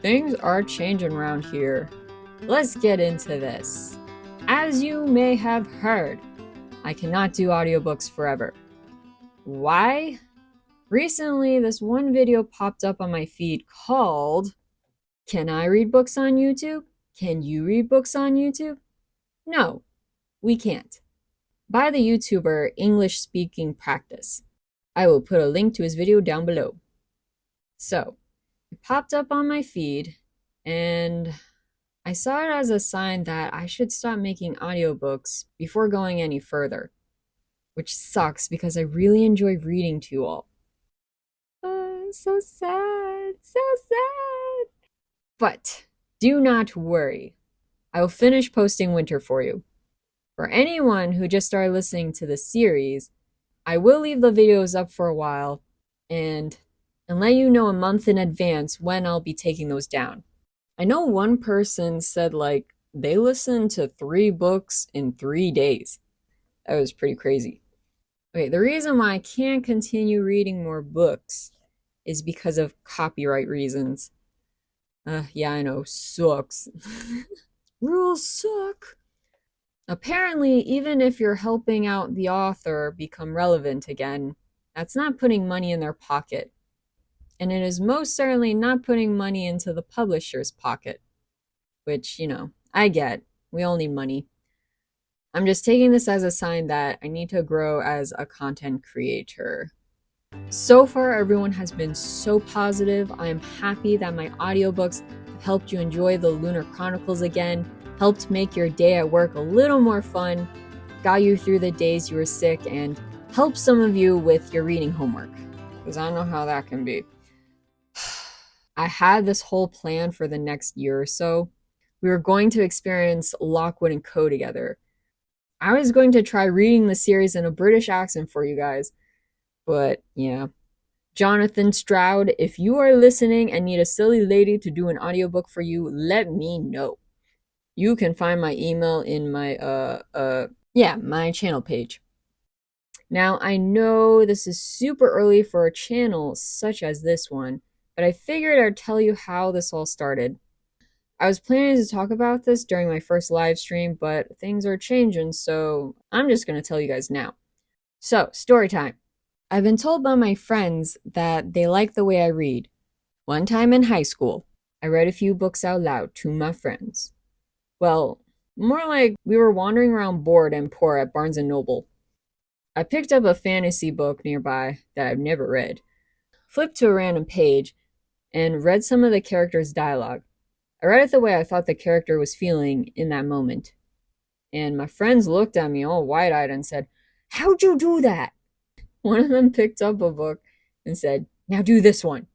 Things are changing around here. Let's get into this. As you may have heard, I cannot do audiobooks forever. Why? Recently, this one video popped up on my feed called, "Can I read books on YouTube? Can you read books on YouTube?" No, we can't. By the YouTuber English Speaking Practice. I will put a link to his video down below. So, it popped up on my feed, and I saw it as a sign that I should stop making audiobooks before going any further. Which sucks because I really enjoy reading to you all. So sad, so sad. But do not worry. I will finish posting winter for you. For anyone who just started listening to the series, I will leave the videos up for a while and let you know a month in advance when I'll be taking those down. I know one person said they listened to 3 books in 3 days. That was pretty crazy. Okay, the reason why I can't continue reading more books is because of copyright reasons. Yeah, I know, sucks. Rules suck. Apparently, even if you're helping out the author become relevant again, that's not putting money in their pocket. And it is most certainly not putting money into the publisher's pocket. Which, I get. We all need money. I'm just taking this as a sign that I need to grow as a content creator. So far, everyone has been so positive. I am happy that my audiobooks have helped you enjoy the Lunar Chronicles again, helped make your day at work a little more fun, got you through the days you were sick, and helped some of you with your reading homework. Because I know how that can be. I had this whole plan for the next year or so. We were going to experience Lockwood and Co. together. I was going to try reading the series in a British accent for you guys. But, yeah. Jonathan Stroud, if you are listening and need a silly lady to do an audiobook for you, let me know. You can find my email in my, my channel page. Now, I know this is super early for a channel such as this one, but I figured I'd tell you how this all started. I was planning to talk about this during my first live stream, but things are changing, so I'm just going to tell you guys now. So, story time. I've been told by my friends that they like the way I read. One time in high school, I read a few books out loud to my friends. Well, more like we were wandering around bored and poor at Barnes & Noble. I picked up a fantasy book nearby that I've never read, flipped to a random page, and read some of the characters' dialogue. I read it the way I thought the character was feeling in that moment. And my friends looked at me all wide-eyed and said, "How'd you do that?" One of them picked up a book and said, "Now do this one."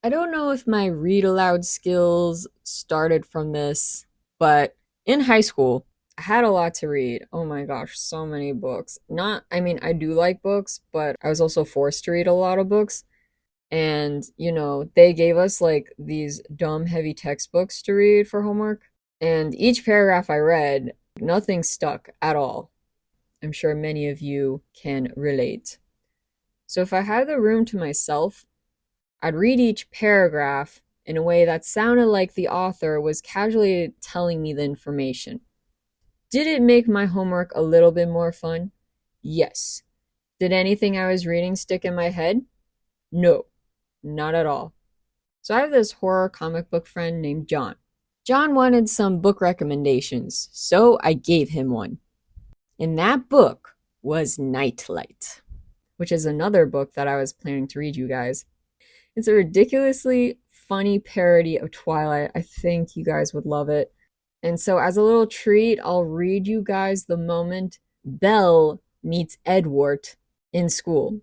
I don't know if my read-aloud skills started from this, but in high school, I had a lot to read. Oh my gosh, so many books. I do like books, but I was also forced to read a lot of books. And, they gave us these dumb heavy textbooks to read for homework. And each paragraph I read, nothing stuck at all. I'm sure many of you can relate. So if I had the room to myself, I'd read each paragraph in a way that sounded like the author was casually telling me the information. Did it make my homework a little bit more fun? Yes. Did anything I was reading stick in my head? No. Not at all. So I have this horror comic book friend named John. John wanted some book recommendations, so I gave him one. And that book was Nightlight, which is another book that I was planning to read you guys. It's a ridiculously funny parody of Twilight. I think you guys would love it. And so as a little treat, I'll read you guys the moment Belle meets Edward in school.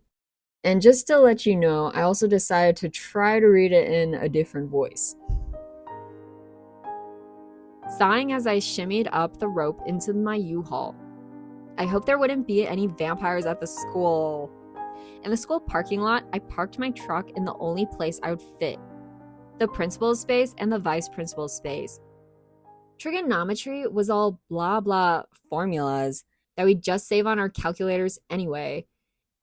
And just to let you know, I also decided to try to read it in a different voice. Sighing as I shimmied up the rope into my U-Haul. I hoped there wouldn't be any vampires at the school. In the school parking lot, I parked my truck in the only place I would fit. The principal's space and the vice principal's space. Trigonometry was all blah blah formulas that we just save on our calculators anyway.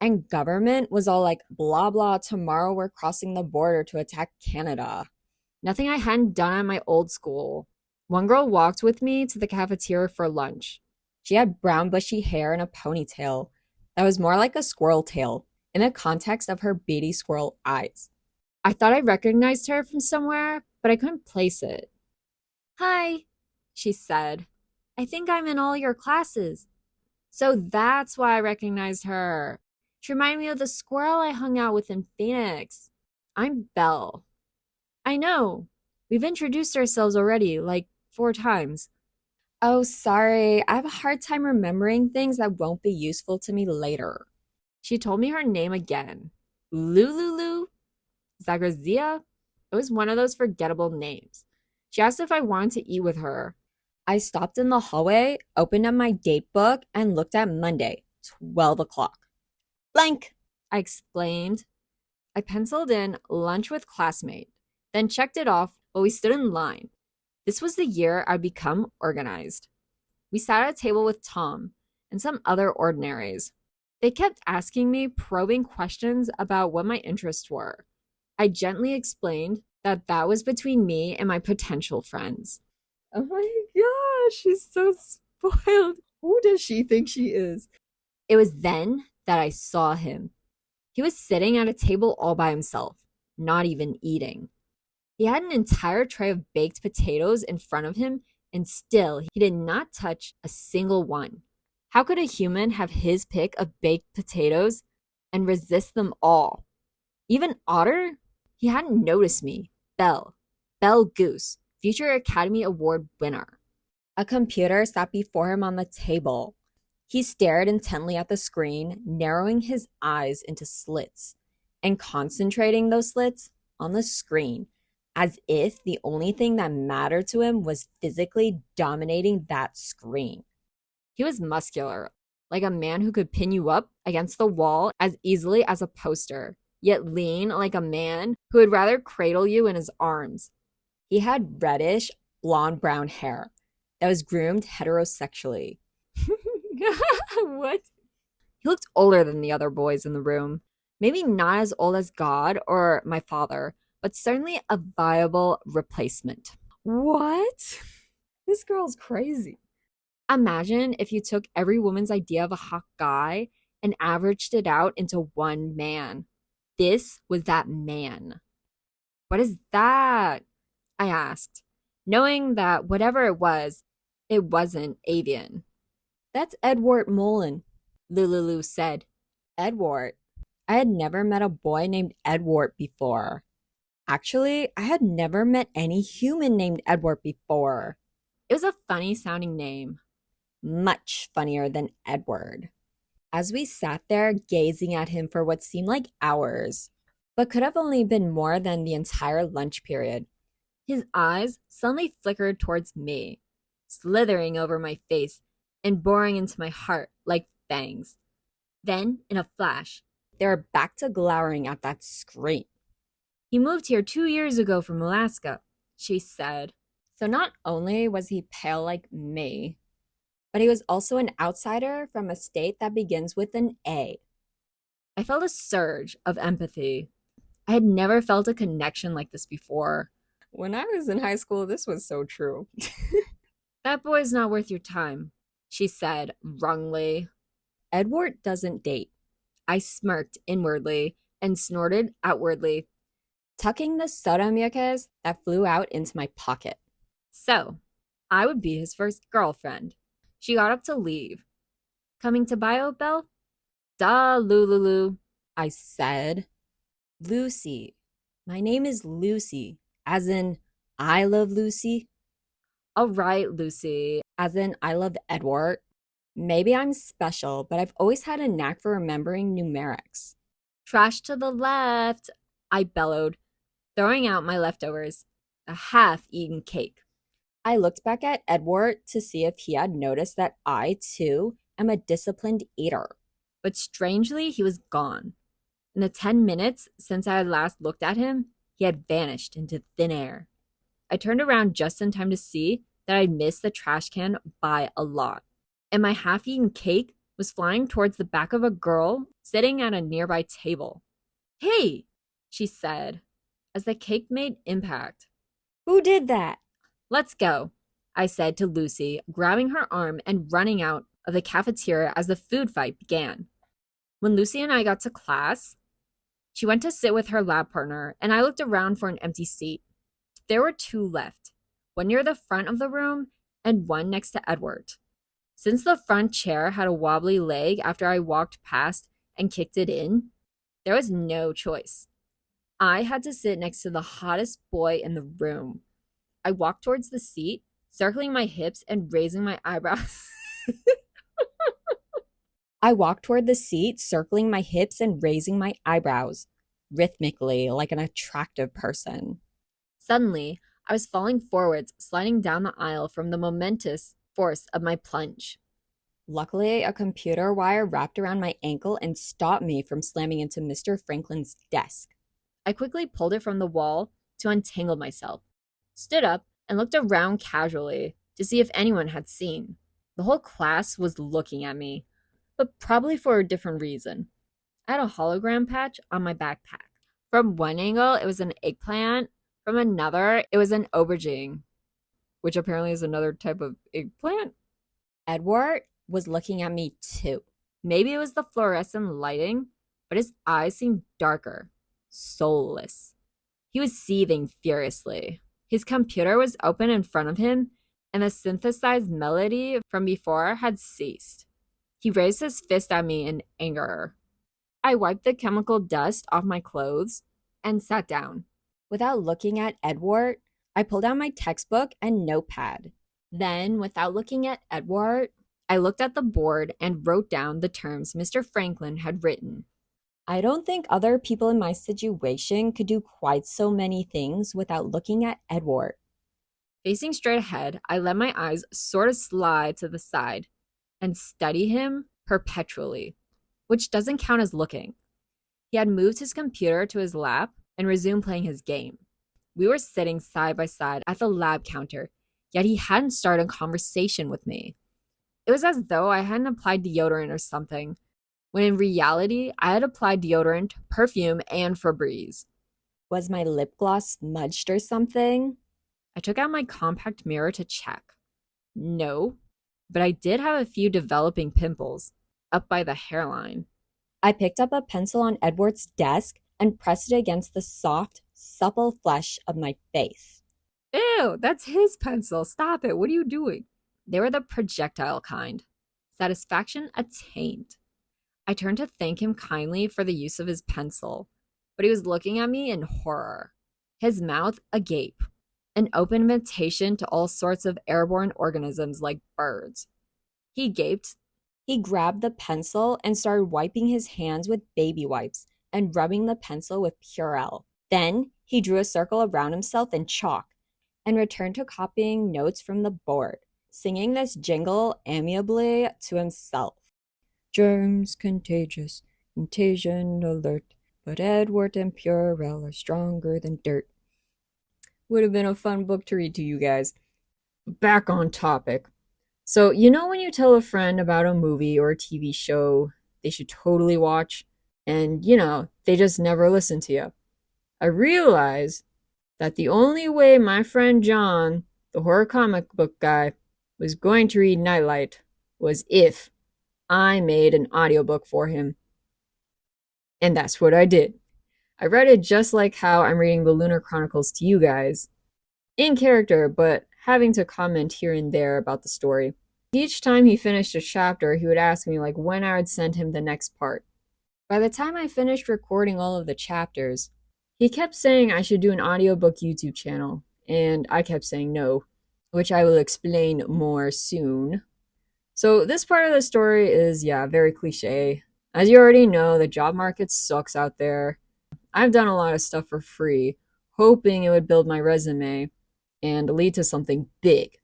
And government was all blah blah, tomorrow we're crossing the border to attack Canada. Nothing I hadn't done at my old school. One girl walked with me to the cafeteria for lunch. She had brown bushy hair and a ponytail that was more like a squirrel tail in the context of her beady squirrel eyes. I thought I recognized her from somewhere, but I couldn't place it. "Hi," she said. "I think I'm in all your classes." So that's why I recognized her. She reminded me of the squirrel I hung out with in Phoenix. "I'm Belle." "I know. We've introduced ourselves already, like 4 times." "Oh, sorry. I have a hard time remembering things that won't be useful to me later." She told me her name again. Lululu? Zagrazia? It was one of those forgettable names. She asked if I wanted to eat with her. I stopped in the hallway, opened up my date book, and looked at Monday, 12 o'clock. "Blank," I exclaimed. I penciled in lunch with classmate, then checked it off while we stood in line. This was the year I'd become organized. We sat at a table with Tom and some other ordinaries. They kept asking me probing questions about what my interests were. I gently explained that was between me and my potential friends. Oh my gosh, she's so spoiled. Who does she think she is? It was then that I saw him. He was sitting at a table all by himself, not even eating. He had an entire tray of baked potatoes in front of him, and still he did not touch a single one. How could a human have his pick of baked potatoes and resist them all? Even Otter? He hadn't noticed me. Belle Goose, future Academy Award winner. A computer sat before him on the table. He stared intently at the screen, narrowing his eyes into slits and concentrating those slits on the screen, as if the only thing that mattered to him was physically dominating that screen. He was muscular, like a man who could pin you up against the wall as easily as a poster, yet lean like a man who would rather cradle you in his arms. He had reddish, blonde-brown hair that was groomed heterosexually. What? He looked older than the other boys in the room. Maybe not as old as God or my father, but certainly a viable replacement. What? This girl's crazy. Imagine if you took every woman's idea of a hot guy and averaged it out into one man. This was that man. "What is that?" I asked, knowing that whatever it wasn't avian. "That's Edward Mullen," Lulu said. Edward? I had never met a boy named Edward before. Actually, I had never met any human named Edward before. It was a funny sounding name. Much funnier than Edward. As we sat there gazing at him for what seemed like hours, but could have only been more than the entire lunch period, his eyes suddenly flickered towards me, slithering over my face and boring into my heart like fangs. Then, in a flash, they were back to glowering at that screen. "He moved here 2 years ago from Alaska," she said. So not only was he pale like me, but he was also an outsider from a state that begins with an A. I felt a surge of empathy. I had never felt a connection like this before. When I was in high school, this was so true. "That boy's not worth your time," she said wrongly. "Edward doesn't date." I smirked inwardly and snorted outwardly, tucking the soda mucus that flew out into my pocket. So, I would be his first girlfriend. She got up to leave. "Coming to bio, Belle?" "Duh, Lulu," I said. "Lucy. My name is Lucy, as in I love Lucy." "All right, Lucy, as in I love Edward." Maybe I'm special, but I've always had a knack for remembering numerics. "Trash to the left," I bellowed, throwing out my leftovers, a half-eaten cake. I looked back at Edward to see if he had noticed that I, too, am a disciplined eater. But strangely, he was gone. In the 10 minutes since I had last looked at him, he had vanished into thin air. I turned around just in time to see that I'd missed the trash can by a lot, and my half-eaten cake was flying towards the back of a girl sitting at a nearby table. "Hey," she said, as the cake made impact. Who did that? Let's go, I said to Lucy, grabbing her arm and running out of the cafeteria as the food fight began. When Lucy and I got to class, she went to sit with her lab partner, and I looked around for an empty seat. There were two left, one near the front of the room and one next to Edward. Since the front chair had a wobbly leg after I walked past and kicked it in, there was no choice. I had to sit next to the hottest boy in the room. I walked towards the seat, circling my hips and raising my eyebrows. I walked toward the seat, circling my hips and raising my eyebrows, rhythmically, like an attractive person. Suddenly, I was falling forwards, sliding down the aisle from the momentous force of my plunge. Luckily, a computer wire wrapped around my ankle and stopped me from slamming into Mr. Franklin's desk. I quickly pulled it from the wall to untangle myself, stood up, and looked around casually to see if anyone had seen. The whole class was looking at me, but probably for a different reason. I had a hologram patch on my backpack. From one angle, it was an eggplant. From another, it was an aubergine, which apparently is another type of eggplant. Edward was looking at me too. Maybe it was the fluorescent lighting, but his eyes seemed darker, soulless. He was seething furiously. His computer was open in front of him, and the synthesized melody from before had ceased. He raised his fist at me in anger. I wiped the chemical dust off my clothes and sat down. Without looking at Edward, I pulled out my textbook and notepad. Then, without looking at Edward, I looked at the board and wrote down the terms Mr. Franklin had written. I don't think other people in my situation could do quite so many things without looking at Edward. Facing straight ahead, I let my eyes sort of slide to the side and study him perpetually, which doesn't count as looking. He had moved his computer to his lap and resumed playing his game. We were sitting side by side at the lab counter, yet he hadn't started a conversation with me. It was as though I hadn't applied deodorant or something, when in reality, I had applied deodorant, perfume, and Febreze. Was my lip gloss smudged or something? I took out my compact mirror to check. No, but I did have a few developing pimples, up by the hairline. I picked up a pencil on Edward's desk and pressed it against the soft, supple flesh of my face. Ew, that's his pencil. Stop it. What are you doing? They were the projectile kind. Satisfaction attained. I turned to thank him kindly for the use of his pencil, but he was looking at me in horror, his mouth agape, an open invitation to all sorts of airborne organisms like birds. He gaped. He grabbed the pencil and started wiping his hands with baby wipes and rubbing the pencil with Purell. Then he drew a circle around himself in chalk and returned to copying notes from the board, singing this jingle amiably to himself. Germs contagious, contagion alert, but Edward and Purell are stronger than dirt. Would have been a fun book to read to you guys. Back on topic. So, you know when you tell a friend about a movie or a TV show they should totally watch, and, they just never listen to you? I realized that the only way my friend John, the horror comic book guy, was going to read Nightlight was if I made an audiobook for him. And that's what I did. I read it just like how I'm reading the Lunar Chronicles to you guys, in character, but having to comment here and there about the story. Each time he finished a chapter, he would ask me when I would send him the next part. By the time I finished recording all of the chapters, he kept saying I should do an audiobook YouTube channel, and I kept saying no, which I will explain more soon. So this part of the story is, very cliche. As you already know, the job market sucks out there. I've done a lot of stuff for free, hoping it would build my resume and lead to something big,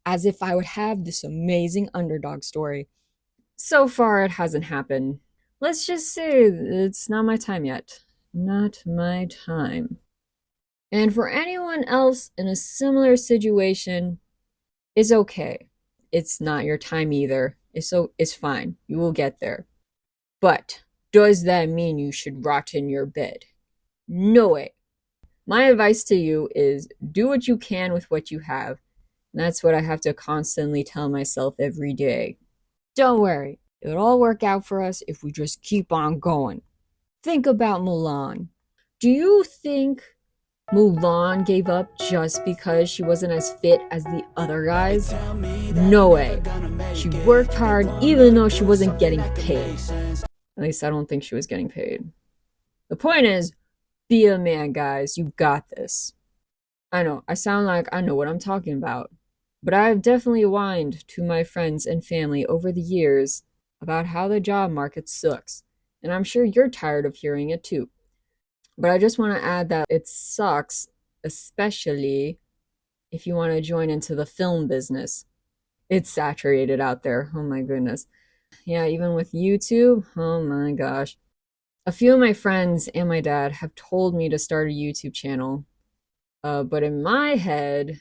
as if I would have this amazing underdog story. So far, it hasn't happened. Let's just say it's not my time yet. Not my time. And for anyone else in a similar situation, it's okay. It's not your time either. It's fine. You will get there. But does that mean you should rot in your bed? No way. My advice to you is do what you can with what you have. And that's what I have to constantly tell myself every day. Don't worry, it'll all work out for us if we just keep on going. Think about Mulan. Do you think Mulan gave up just because she wasn't as fit as the other guys? No way. She worked hard even though she wasn't getting paid. At least I don't think she was getting paid. The point is, be a man, guys. You got this. I know, I sound like I know what I'm talking about. But I've definitely whined to my friends and family over the years about how the job market sucks. And I'm sure you're tired of hearing it too. But I just want to add that it sucks, especially if you want to join into the film business. It's saturated out there. Oh my goodness. Yeah, even with YouTube, oh my gosh. A few of my friends and my dad have told me to start a YouTube channel. But in my head,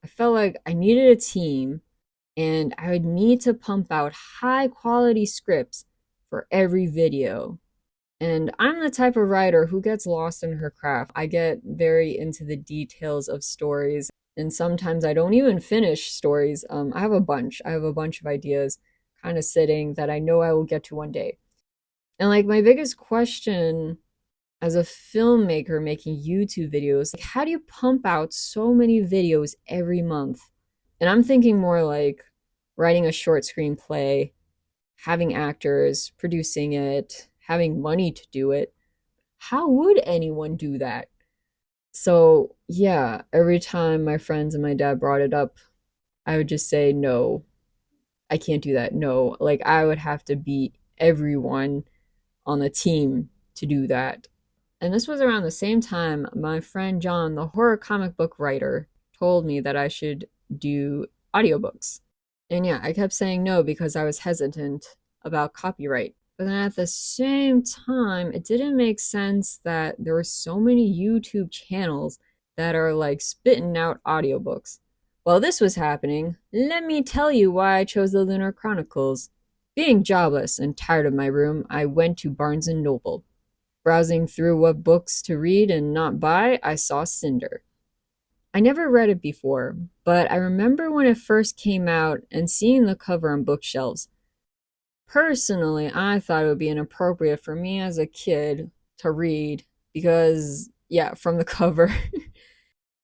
I felt like I needed a team and I would need to pump out high quality scripts for every video. And I'm the type of writer who gets lost in her craft. I get very into the details of stories, and sometimes I don't even finish stories. I have a bunch. I have a bunch of ideas kind of sitting that I know I will get to one day. And like my biggest question as a filmmaker making YouTube videos, like how do you pump out so many videos every month? And I'm thinking more like writing a short screenplay, having actors, producing it, having money to do it. How would anyone do that? So, yeah, every time my friends and my dad brought it up, I would just say, no, I can't do that. No, like I would have to beat everyone on the team to do that. And this was around the same time my friend John, the horror comic book writer, told me that I should do audiobooks. And yeah, I kept saying no because I was hesitant about copyright. But then at the same time, it didn't make sense that there were so many YouTube channels that are like spitting out audiobooks. While this was happening, let me tell you why I chose the Lunar Chronicles. Being jobless and tired of my room, I went to Barnes & Noble. Browsing through what books to read and not buy, I saw Cinder. I never read it before, but I remember when it first came out and seeing the cover on bookshelves. Personally, I thought it would be inappropriate for me as a kid to read because, yeah, from the cover.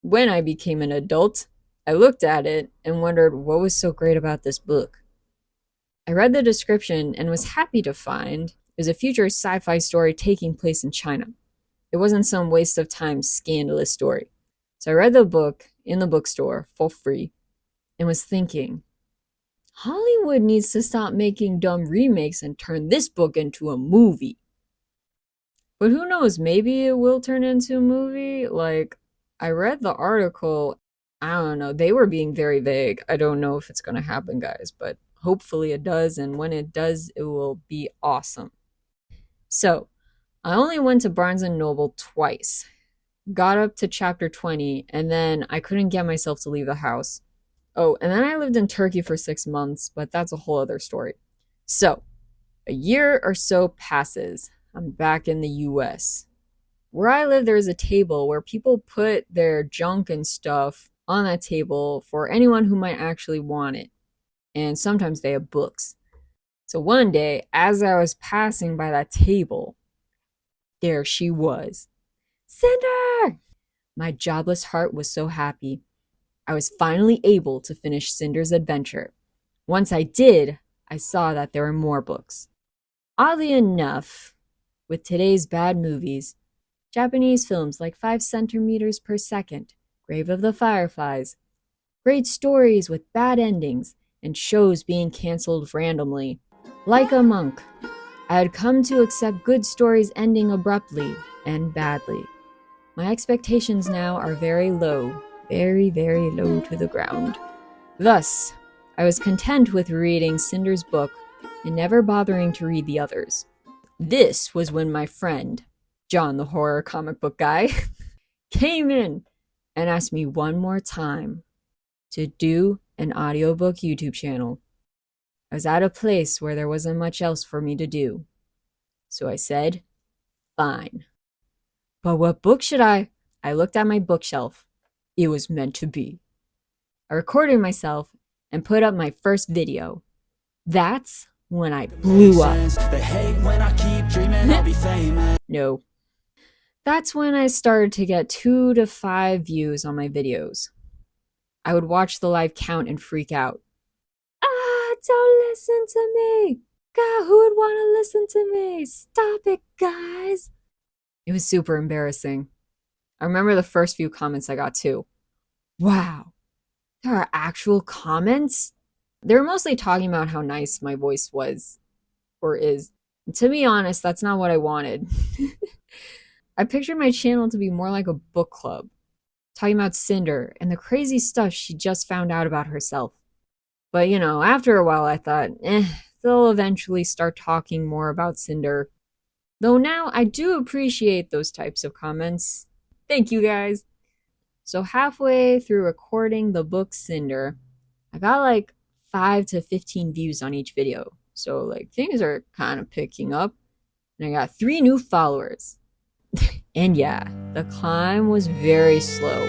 When I became an adult, I looked at it and wondered what was so great about this book. I read the description and was happy to find it was a future sci-fi story taking place in China. It wasn't some waste of time, scandalous story. So I read the book in the bookstore for free and was thinking, Hollywood needs to stop making dumb remakes and turn this book into a movie. But who knows, maybe it will turn into a movie? Like, I read the article, I don't know, they were being very vague. I don't know if it's going to happen, guys, but hopefully it does, and when it does, it will be awesome. So, I only went to Barnes & Noble twice. Got up to chapter 20, and then I couldn't get myself to leave the house. Oh, and then I lived in Turkey for 6 months, but that's a whole other story. So, a year or so passes. I'm back in the US. Where I live, there's a table where people put their junk and stuff on that table for anyone who might actually want it. And sometimes they have books. So one day, as I was passing by that table, there she was. Cinder! My jobless heart was so happy. I was finally able to finish Cinder's adventure. Once I did, I saw that there were more books. Oddly enough, with today's bad movies, Japanese films like 5 centimeters per second, Grave of the Fireflies, great stories with bad endings, and shows being canceled randomly. Like a monk, I had come to accept good stories ending abruptly and badly. My expectations now are very low, very, very low to the ground. Thus, I was content with reading Cinder's book and never bothering to read the others. This was when my friend, John the horror comic book guy, came in and asked me one more time to do an audiobook YouTube channel. I was at a place where there wasn't much else for me to do. So I said, fine. But what book should I I looked at my bookshelf. It was meant to be. I recorded myself and put up my first video. That's when I blew up. No. That's when I started to get 2 to 5 views on my videos. I would watch the live count and freak out. Don't listen to me. God, who would want to listen to me? Stop it, guys. It was super embarrassing. I remember the first few comments I got too. Wow, there are actual comments? They were mostly talking about how nice my voice was or is. And to be honest, that's not what I wanted. I pictured my channel to be more like a book club, talking about Cinder and the crazy stuff she just found out about herself. But after a while I thought, they'll eventually start talking more about Cinder. Though now I do appreciate those types of comments. Thank you guys. So halfway through recording the book Cinder, I got like 5 to 15 views on each video. So things are kind of picking up. And I got 3 new followers. And yeah, the climb was very slow.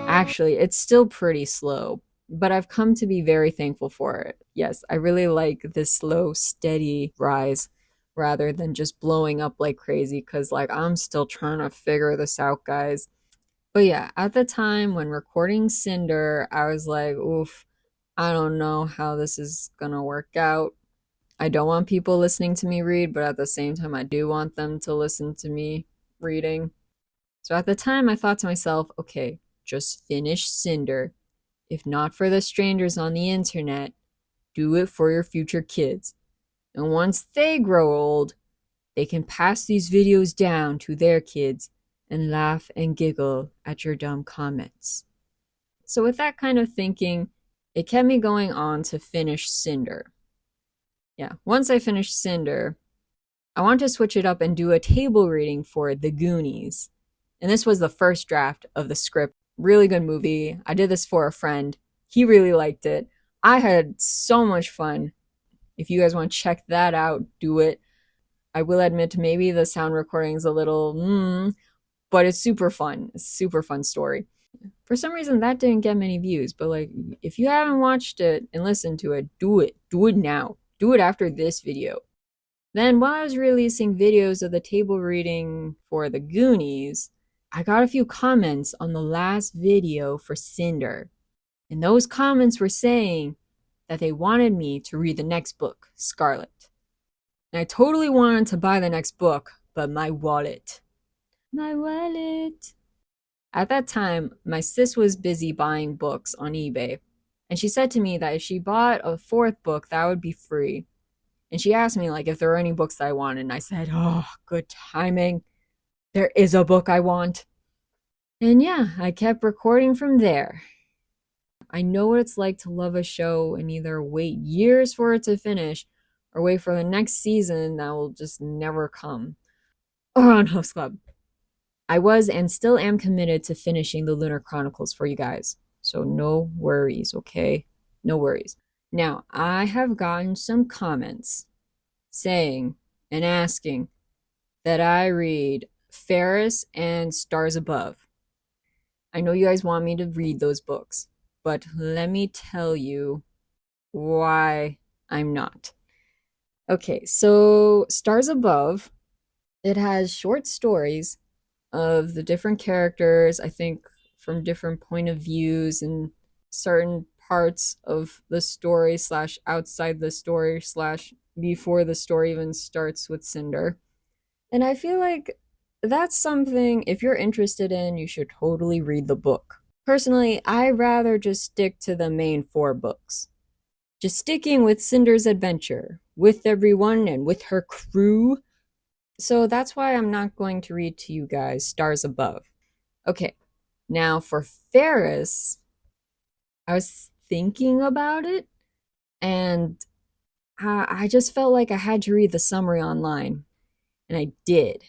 Actually, it's still pretty slow, but I've come to be very thankful for it. Yes, I really like this slow, steady rise rather than just blowing up like crazy because I'm still trying to figure this out, guys. But yeah, at the time when recording Cinder, I was like, oof, I don't know how this is gonna work out. I don't want people listening to me read, but at the same time, I do want them to listen to me reading. So at the time, I thought to myself, okay, just finish Cinder. If not for the strangers on the internet, do it for your future kids. And once they grow old, they can pass these videos down to their kids and laugh and giggle at your dumb comments. So with that kind of thinking, it kept me going on to finish Cinder. Yeah, once I finished Cinder, I want to switch it up and do a table reading for The Goonies. And this was the first draft of the script. Really good movie. I did this for a friend. He really liked it. I had so much fun. If you guys want to check that out, do it. I will admit maybe the sound recording is a little but it's super fun. It's a super fun story. For some reason that didn't get many views, but if you haven't watched it and listened to it, do it. Do it now. Do it after this video. Then while I was releasing videos of the table reading for The Goonies, I got a few comments on the last video for Cinder. And those comments were saying that they wanted me to read the next book, Scarlet. And I totally wanted to buy the next book, but my wallet. At that time, my sis was busy buying books on eBay. And she said to me that if she bought a 4th book, that would be free. And she asked me if there were any books that I wanted. And I said, oh, good timing. There is a book I want. And yeah, I kept recording from there. I know what it's like to love a show and either wait years for it to finish or wait for the next season that will just never come. Or on Host Club. I was and still am committed to finishing the Lunar Chronicles for you guys. So no worries, okay? No worries. Now, I have gotten some comments saying and asking that I read Fairest and Stars Above. I know you guys want me to read those books, but let me tell you why I'm not. Okay, so Stars Above, it has short stories of the different characters, I think from different point of views and certain parts of the story / outside the story / before the story even starts with Cinder. And I feel like that's something, if you're interested in, you should totally read the book. Personally, I'd rather just stick to the main 4 books. Just sticking with Cinder's adventure, with everyone and with her crew. So that's why I'm not going to read to you guys Stars Above. Okay, now for Fairest, I was thinking about it, and I just felt like I had to read the summary online. And I did.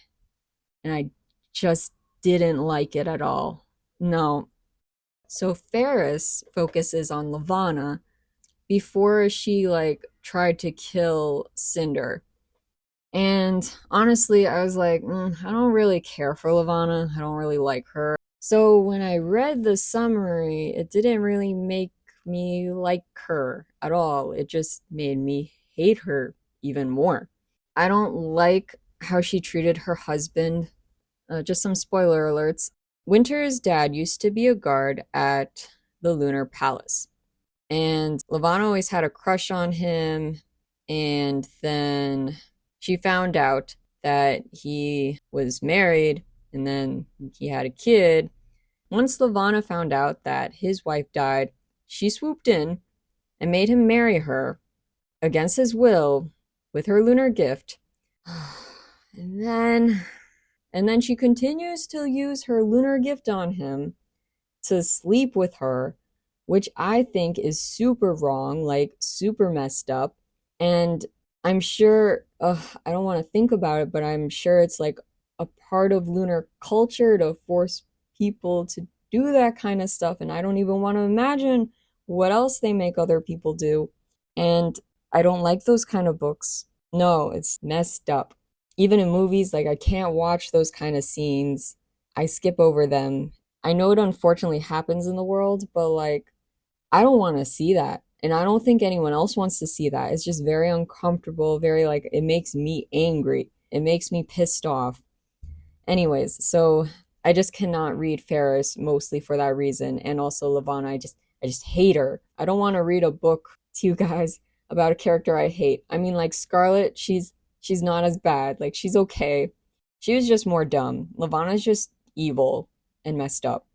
And I just didn't like it at all. No. So Fairest focuses on Lavana before she tried to kill Cinder. And honestly, I was like, I don't really care for Lavana. I don't really like her. So when I read the summary, it didn't really make me like her at all. It just made me hate her even more. I don't like how she treated her husband. Just some spoiler alerts. Winter's dad used to be a guard at the Lunar Palace. And Lavana always had a crush on him. And then she found out that he was married and then he had a kid. Once Lavana found out that his wife died, she swooped in and made him marry her against his will with her lunar gift. And then she continues to use her lunar gift on him to sleep with her, which I think is super wrong, like super messed up. And I'm sure, I don't want to think about it, but I'm sure it's like a part of lunar culture to force people to do that kind of stuff. And I don't even want to imagine what else they make other people do. And I don't like those kind of books. No, it's messed up. Even in movies, like I can't watch those kind of scenes. I skip over them. I know it unfortunately happens in the world, but like I don't want to see that. And I don't think anyone else wants to see that. It's just very uncomfortable, very like it makes me angry. It makes me pissed off. Anyways, so I just cannot read Fairest mostly for that reason. And also Lavana, I just hate her. I don't want to read a book to you guys about a character I hate. I mean like Scarlet, she's not as bad. Like she's okay. She was just more dumb. Lavana's just evil and messed up.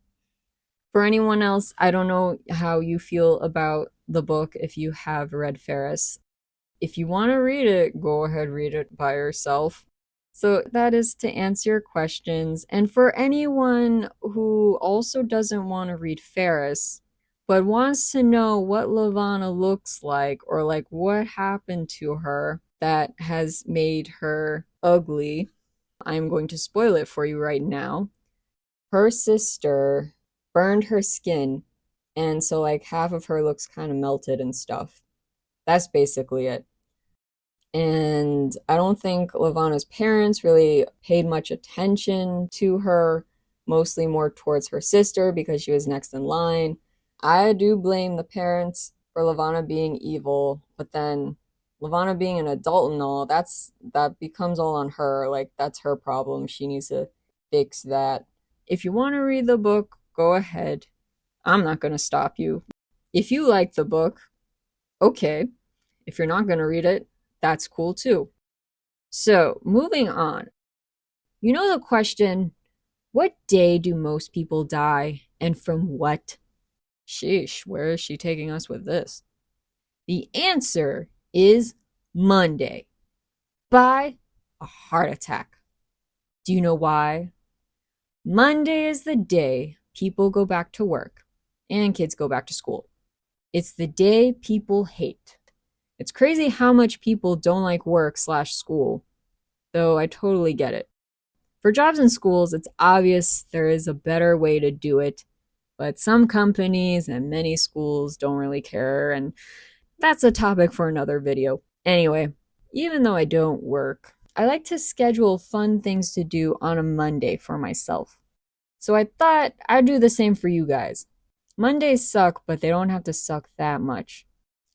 For anyone else, I don't know how you feel about the book if you have read Fairest. If you want to read it, go ahead, read it by yourself. So that is to answer your questions. And for anyone who also doesn't want to read Fairest, but wants to know what Lavana looks like or like what happened to her that has made her ugly, I'm going to spoil it for you right now. Her sister burned her skin, and so like half of her looks kind of melted and stuff. That's basically it. And I don't think Lavana's parents really paid much attention to her, mostly more towards her sister because she was next in line. I do blame the parents for Lavana being evil, but then Lavana being an adult and all, that becomes all on her. Like that's her problem. She needs to fix that. If you want to read the book, go ahead. I'm not going to stop you. If you like the book, okay. If you're not going to read it, that's cool too. So, moving on. You know the question, what day do most people die and from what? Sheesh, where is she taking us with this? The answer is Monday, by a heart attack. Do you know why? Monday is the day people go back to work and kids go back to school. It's the day people hate. It's crazy how much people don't like work/school, though I totally get it. For jobs and schools, it's obvious there is a better way to do it, but some companies and many schools don't really care, and that's a topic for another video. Anyway, even though I don't work, I like to schedule fun things to do on a Monday for myself. So I thought I'd do the same for you guys. Mondays suck, but they don't have to suck that much.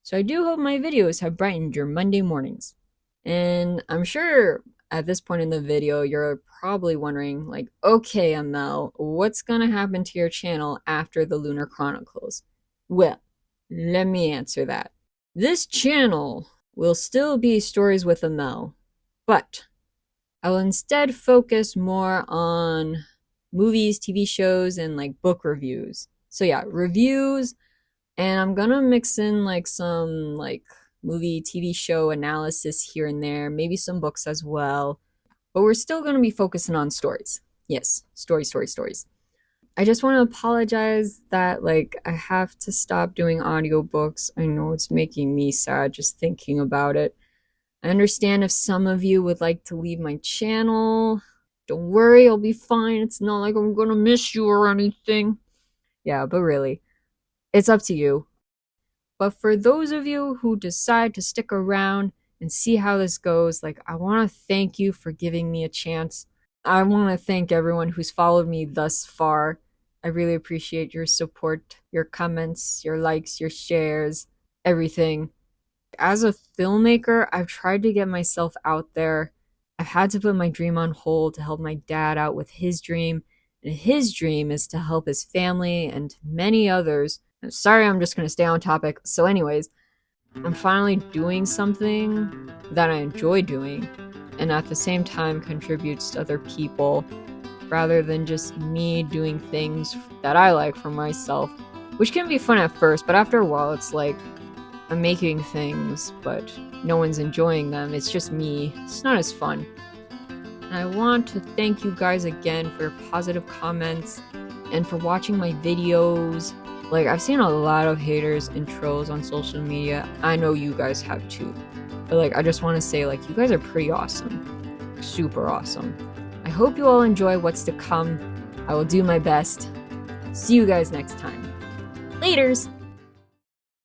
So I do hope my videos have brightened your Monday mornings. And I'm sure at this point in the video, you're probably wondering, like, okay, Emel, what's gonna happen to your channel after the Lunar Chronicles? Well, let me answer that. This channel will still be Stories with Emel, but I will instead focus more on movies, TV shows, and like book reviews. So yeah, reviews, and I'm gonna mix in like some like movie, TV show analysis here and there, maybe some books as well. But we're still gonna be focusing on stories. Yes, stories. I just want to apologize that like I have to stop doing audiobooks. I know it's making me sad just thinking about it. I understand if some of you would like to leave my channel. Don't worry, I'll be fine. It's not like I'm gonna miss you or anything. Yeah, but really, it's up to you. But for those of you who decide to stick around, and see how this goes. Like, I want to thank you for giving me a chance. I want to thank everyone who's followed me thus far. I really appreciate your support, your comments, your likes, your shares, everything. As a filmmaker, I've tried to get myself out there. I've had to put my dream on hold to help my dad out with his dream, and his dream is to help his family and many others. I'm sorry, I'm just going to stay on topic. So, anyways, I'm finally doing something that I enjoy doing and at the same time contributes to other people rather than just me doing things that I like for myself, which can be fun at first, but after a while it's like I'm making things but no one's enjoying them. It's just me. It's not as fun. And I want to thank you guys again for your positive comments and for watching my videos. Like, I've seen a lot of haters and trolls on social media. I know you guys have too. But like, I just want to say, like, you guys are pretty awesome. Super awesome. I hope you all enjoy what's to come. I will do my best. See you guys next time. Laters!